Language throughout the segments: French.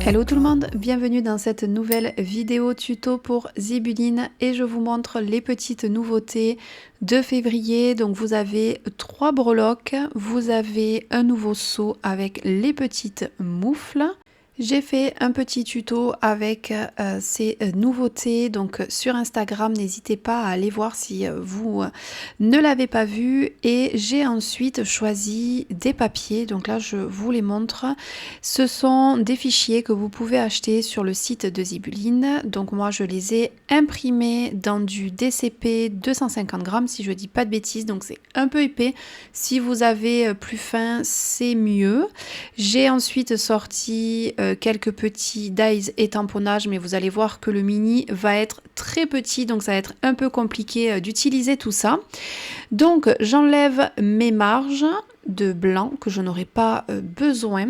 Hello tout le monde, bienvenue dans cette nouvelle vidéo tuto pour Zibeline et je vous montre les petites nouveautés de février. Donc vous avez 3 breloques, vous avez un nouveau seau avec les petites moufles. J'ai fait un petit tuto avec ces nouveautés donc sur Instagram, n'hésitez pas à aller voir si vous ne l'avez pas vu. Et j'ai ensuite choisi des papiers, donc là je vous les montre. Ce sont des fichiers que vous pouvez acheter sur le site de Zibeline. Donc moi je les ai imprimés dans du DCP 250 grammes si je dis pas de bêtises, donc c'est un peu épais. Si vous avez plus fin c'est mieux. J'ai ensuite sorti quelques petits dies et tamponnages, mais vous allez voir que le mini va être très petit, donc ça va être un peu compliqué d'utiliser tout ça. Donc j'enlève mes marges de blanc que je n'aurai pas besoin.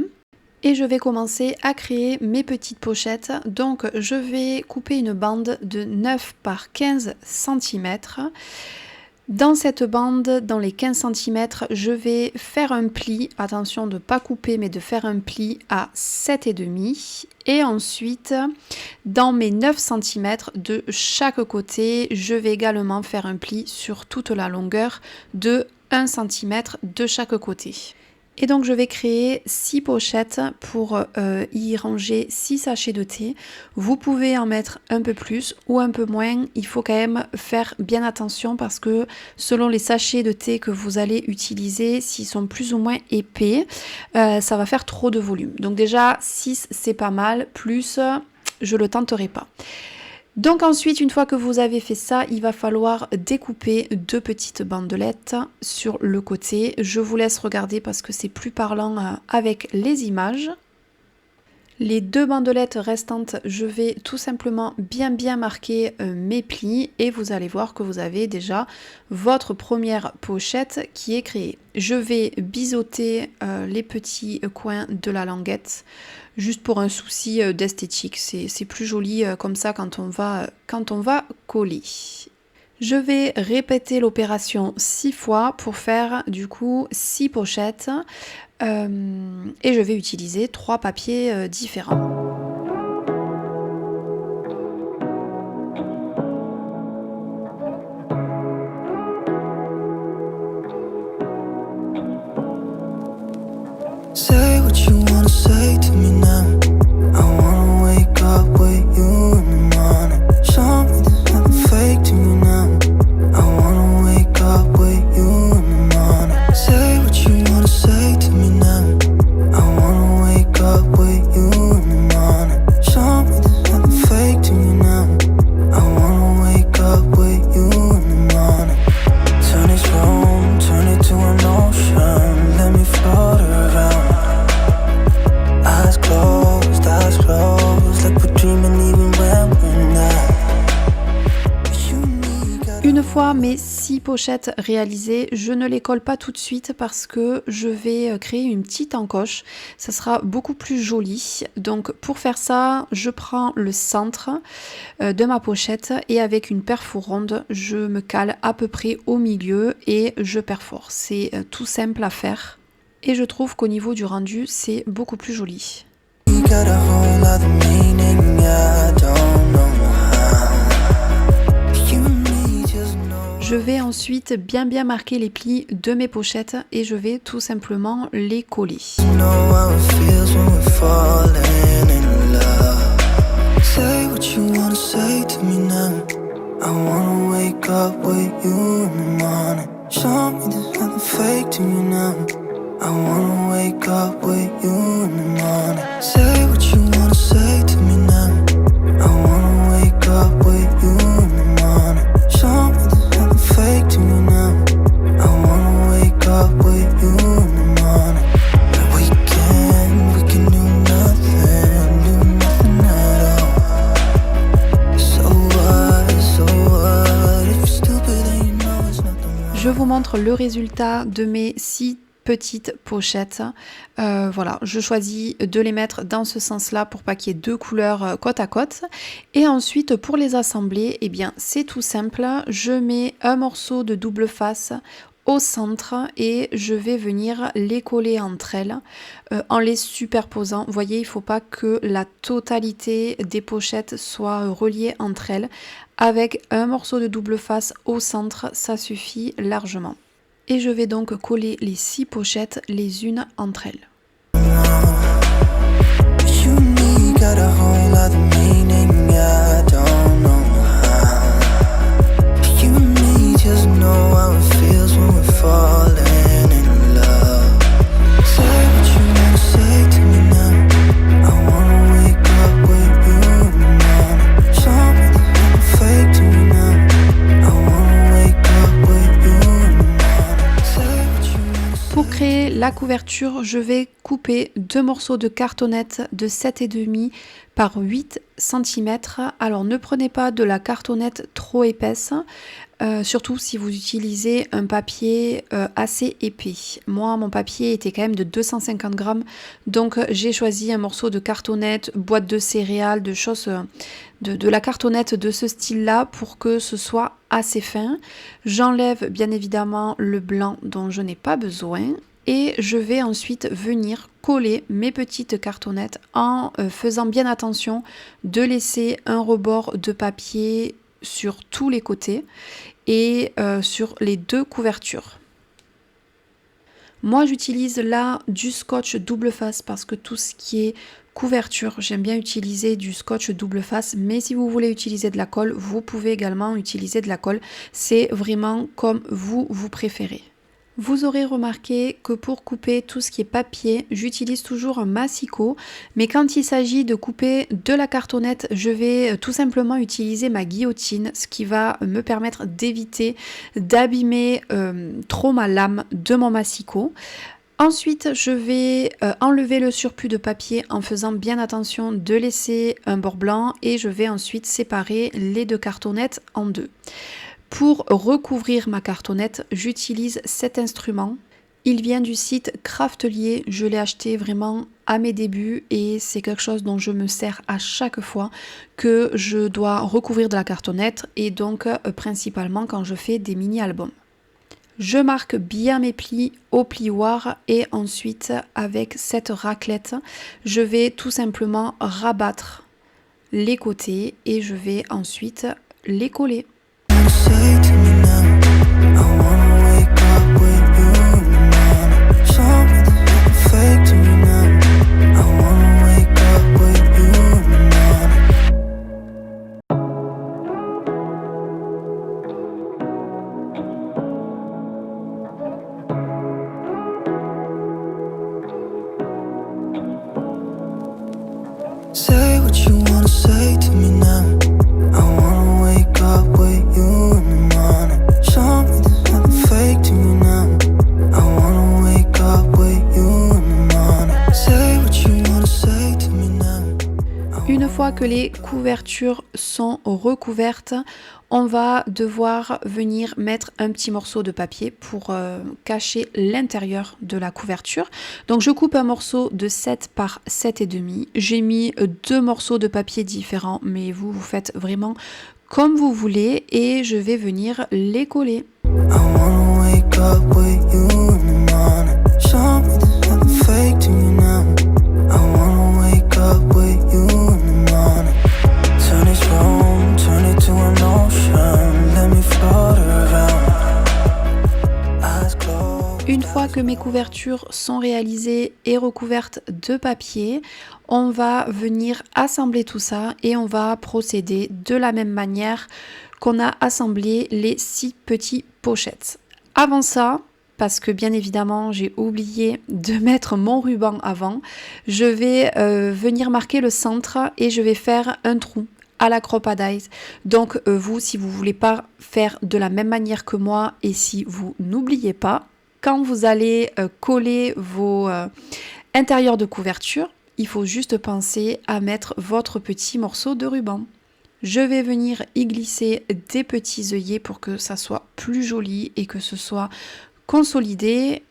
Et je vais commencer à créer mes petites pochettes. Donc je vais couper une bande de 9 par 15 cm. Dans cette bande, dans les 15 cm, je vais faire un pli, attention de ne pas couper mais de faire un pli à 7,5. Et ensuite, dans mes 9 cm de chaque côté, je vais également faire un pli sur toute la longueur de 1 cm de chaque côté. Et donc je vais créer 6 pochettes pour y ranger 6 sachets de thé. Vous pouvez en mettre un peu plus ou un peu moins. Il faut quand même faire bien attention parce que selon les sachets de thé que vous allez utiliser, s'ils sont plus ou moins épais, ça va faire trop de volume. Donc déjà 6 c'est pas mal, plus je le tenterai pas. Donc ensuite, une fois que vous avez fait ça, il va falloir découper 2 petites bandelettes sur le côté. Je vous laisse regarder parce que c'est plus parlant avec les images. Les 2 bandelettes restantes, je vais tout simplement bien marquer mes plis et vous allez voir que vous avez déjà votre première pochette qui est créée. Je vais biseauter les petits coins de la languette juste pour un souci d'esthétique. C'est plus joli comme ça quand on va coller. Je vais répéter l'opération 6 fois pour faire du coup 6 pochettes et je vais utiliser 3 papiers différents. Say what you wanna say to me now. I wanna wake up with you in the morning. Show me there's nothing fake to me now. I wanna wake up with you in the morning. Say what you wanna say to me now. I wanna wake up with you in the morning. Show me there's nothing fake to me now. I wanna wake up with you in the morning. Turn this room, turn it to an ocean. Let me float around. Eyes closed, like we're dreaming even when we're not. Une fois mes 6 pochettes réalisées, je ne les colle pas tout de suite parce que je vais créer une petite encoche. Ça sera beaucoup plus joli. Donc pour faire ça, je prends le centre de ma pochette et avec une perfore ronde, je me cale à peu près au milieu et je perfore. C'est tout simple à faire. Et je trouve qu'au niveau du rendu, c'est beaucoup plus joli. Je vais ensuite bien marquer les plis de mes pochettes et je vais tout simplement les coller. I wanna wake up with you in the morning. Say what you wanna say to me now. I wanna wake up with you in the morning. Show me there's nothing fake to me now. I wanna wake up with you in the morning. We can do nothing at all. So what, if you're stupid then you know it's nothing wrong. Je vous montre le résultat de mes 6 petites pochettes. Voilà, je choisis de les mettre dans ce sens-là pour pas qu'il y ait 2 couleurs côte à côte. Et ensuite, pour les assembler, eh bien, c'est tout simple. Je mets un morceau de double face au centre et je vais venir les coller entre elles en les superposant. Vous voyez, il ne faut pas que la totalité des pochettes soit reliée entre elles. Avec un morceau de double face au centre, ça suffit largement. Et je vais donc coller les 6 pochettes les unes entre elles. Pour créer la couverture, je vais couper 2 morceaux de cartonnette de 7,5 par 8 cm. Alors ne prenez pas de la cartonnette trop épaisse, surtout si vous utilisez un papier assez épais. Moi, mon papier était quand même de 250 grammes, donc j'ai choisi un morceau de cartonnette, boîte de céréales, de choses, de la cartonnette de ce style-là pour que ce soit assez fin. J'enlève bien évidemment le blanc dont je n'ai pas besoin. Et je vais ensuite venir coller mes petites cartonnettes en faisant bien attention de laisser un rebord de papier sur tous les côtés et sur les 2 couvertures. Moi j'utilise là du scotch double face parce que tout ce qui est couverture, j'aime bien utiliser du scotch double face, mais si vous voulez utiliser de la colle, vous pouvez également utiliser de la colle. C'est vraiment comme vous préférez. Vous aurez remarqué que pour couper tout ce qui est papier, j'utilise toujours un massicot, mais quand il s'agit de couper de la cartonnette, je vais tout simplement utiliser ma guillotine, ce qui va me permettre d'éviter d'abîmer trop ma lame de mon massicot. Ensuite, je vais enlever le surplus de papier en faisant bien attention de laisser un bord blanc et je vais ensuite séparer les 2 cartonnettes en 2. Pour recouvrir ma cartonnette, j'utilise cet instrument. Il vient du site Craftelier, je l'ai acheté vraiment à mes débuts et c'est quelque chose dont je me sers à chaque fois que je dois recouvrir de la cartonnette et donc principalement quand je fais des mini-albums. Je marque bien mes plis au plioir et ensuite avec cette raclette, je vais tout simplement rabattre les côtés et je vais ensuite les coller. Say to me now, I wanna wake up with you in the morning. Show me there's nothing fake to me now. I wanna wake up with you in the morning. Say what you wanna say to me now. I wanna wake up with you in the morning. Show me there's nothing fake to me now. I wanna wake up with you in the morning. Say what you wanna say to me now. Une fois que les couvertures sont recouvertes, on va devoir venir mettre un petit morceau de papier pour cacher l'intérieur de la couverture. Donc je coupe un morceau de 7 par 7,5. J'ai mis 2 morceaux de papier différents, mais vous faites vraiment comme vous voulez et je vais venir les coller. I wanna wake up with you in the morning. Show me there's nothing fake to me now. I wanna wake up with you in the morning. Turn this room, turn it to an ocean. Let me float around. Eyes closed. Une fois que mes couvertures sont réalisées et recouvertes de papier, on va venir assembler tout ça et on va procéder de la même manière qu'on a assemblé les 6 petites pochettes. Avant ça, parce que bien évidemment j'ai oublié de mettre mon ruban avant, je vais venir marquer le centre et je vais faire un trou à la Crop-A-Dies. Donc vous, si vous voulez pas faire de la même manière que moi et si vous n'oubliez pas, quand vous allez coller vos intérieurs de couverture, il faut juste penser à mettre votre petit morceau de ruban. Je vais venir y glisser des petits œillets pour que ça soit plus joli et que ce soit consolidé.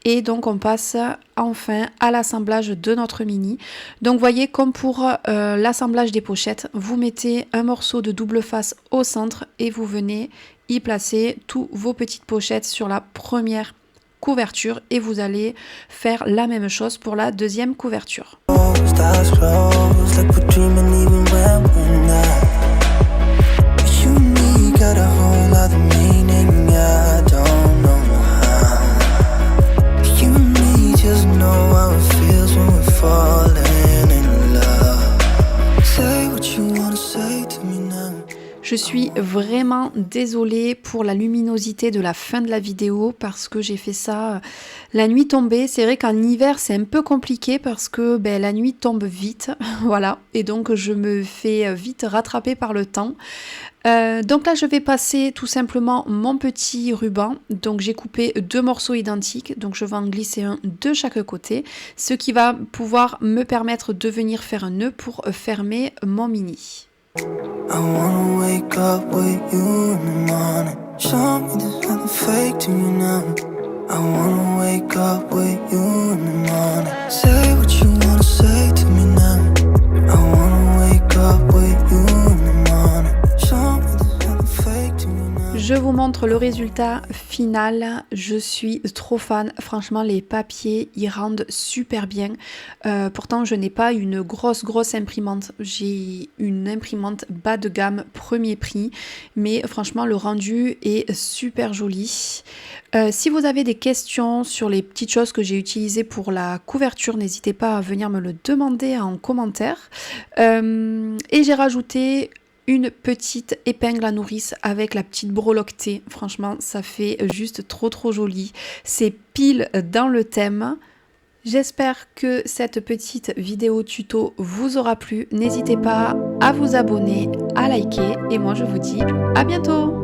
Et donc on passe enfin à l'assemblage de notre mini. Donc voyez, comme pour l'assemblage des pochettes, vous mettez un morceau de double face au centre et vous venez y placer tous vos petites pochettes sur la première couverture et vous allez faire la même chose pour la deuxième couverture. Stars close, like we're dreaming even when we're not. You and me got a whole other meaning, I don't know how. You and me just know how it feels when we're falling in love. Say what you wanna say to me now. Je suis vraiment désolée pour la luminosité de la fin de la vidéo parce que j'ai fait ça la nuit tombée. C'est vrai qu'en hiver c'est un peu compliqué parce que la nuit tombe vite, voilà, et donc je me fais vite rattraper par le temps. Donc là je vais passer tout simplement mon petit ruban. Donc j'ai coupé 2 morceaux identiques, donc je vais en glisser un de chaque côté, ce qui va pouvoir me permettre de venir faire un nœud pour fermer mon mini. I wanna wake up with you in the morning. Show me there's nothing fake to you now. I wanna wake up with you in the morning. Say what you wanna say to me now. I wanna wake up with you in the morning. Show me there's nothing fake to you now. Je vous montre le résultat final, je suis trop fan, franchement les papiers ils rendent super bien, pourtant je n'ai pas une grosse imprimante, j'ai une imprimante bas de gamme premier prix, mais franchement le rendu est super joli. Si vous avez des questions sur les petites choses que j'ai utilisées pour la couverture, n'hésitez pas à venir me le demander en commentaire, et j'ai rajouté une petite épingle à nourrice avec la petite breloque-T. Franchement, ça fait juste trop joli. C'est pile dans le thème. J'espère que cette petite vidéo tuto vous aura plu. N'hésitez pas à vous abonner, à liker et moi je vous dis à bientôt.